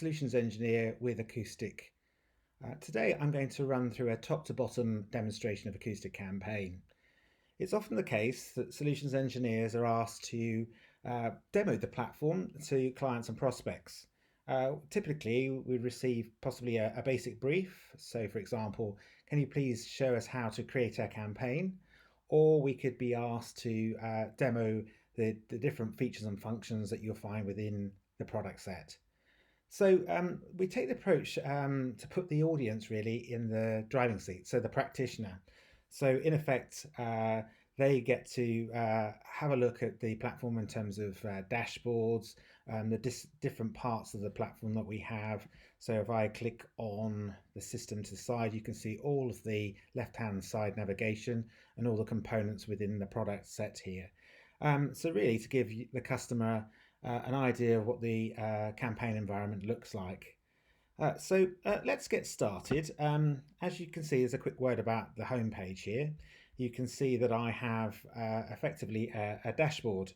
Solutions Engineer with Acoustic. Today I'm going to run through a top to bottom demonstration of Acoustic Campaign. It's often the case that solutions engineers are asked to demo the platform to clients and prospects. Typically we receive possibly a basic brief. So for example, can you please show us how to create a campaign? Or we could be asked to demo the different features and functions that you'll find within the product set. So we take the approach to put the audience really in the driving seat, so the practitioner. So in effect, they get to have a look at the platform in terms of dashboards, the different parts of the platform that we have. So if I click on the system to the side, you can see all of the left-hand side navigation and all the components within the product set here. So really to give the customer an idea of what the campaign environment looks like. So let's get started. As you can see, there's a quick word about the home page here. You can see that I have effectively a dashboard,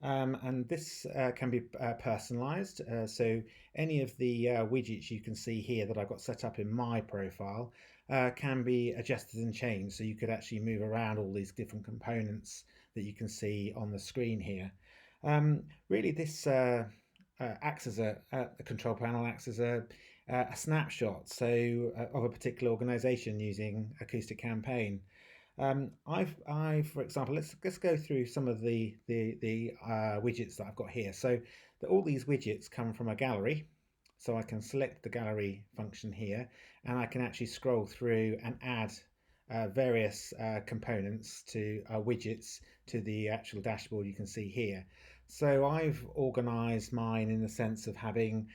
and this can be personalized. So any of the widgets you can see here that I've got set up in my profile can be adjusted and changed. So you could actually move around all these different components that you can see on the screen here. Really, this acts as the control panel acts as a snapshot of a particular organization using Acoustic Campaign. For example, let's go through some of the widgets that I've got here. So all these widgets come from a gallery. So I can select the gallery function here, and I can actually scroll through and add various components to widgets to the actual dashboard you can see here. So I've organized mine in the sense of having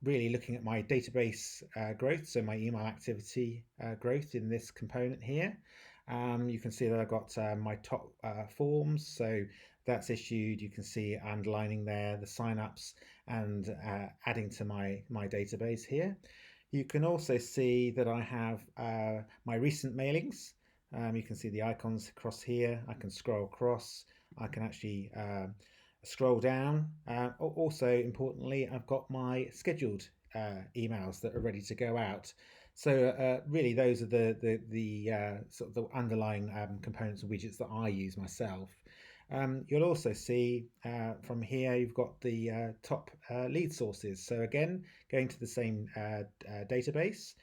really looking at my database growth, so my email activity growth in this component here. You can see that I've got my top forms, so that's issued. You can see underlining there the signups and adding to my database here. You can also see that I have my recent mailings. You can see the icons across here. I can scroll across. I can actually scroll down. Also, importantly, I've got my scheduled emails that are ready to go out. So really, those are the sort of the underlying components and widgets that I use myself. You'll also see from here you've got the top lead sources. So again, going to the same database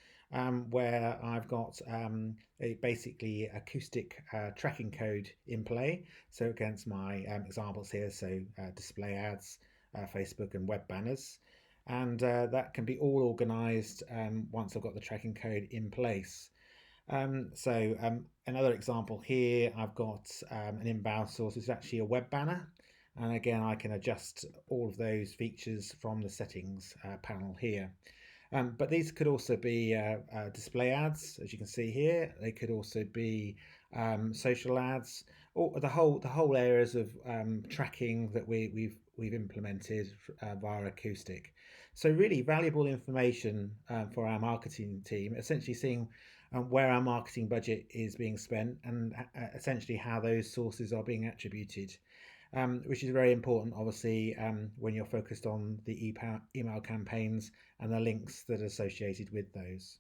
where I've got basically acoustic tracking code in play. So against my examples here, so display ads, Facebook and web banners. And that can be all organized once I've got the tracking code in place. Another example here, I've got an inbound source. It's actually a web banner. And again, I can adjust all of those features from the settings panel here. But these could also be display ads, as you can see here. They could also be social ads, or the whole areas of tracking that we've implemented via Acoustic. So really valuable information for our marketing team, essentially seeing where our marketing budget is being spent and essentially how those sources are being attributed. Which is very important, obviously, when you're focused on the email campaigns and the links that are associated with those.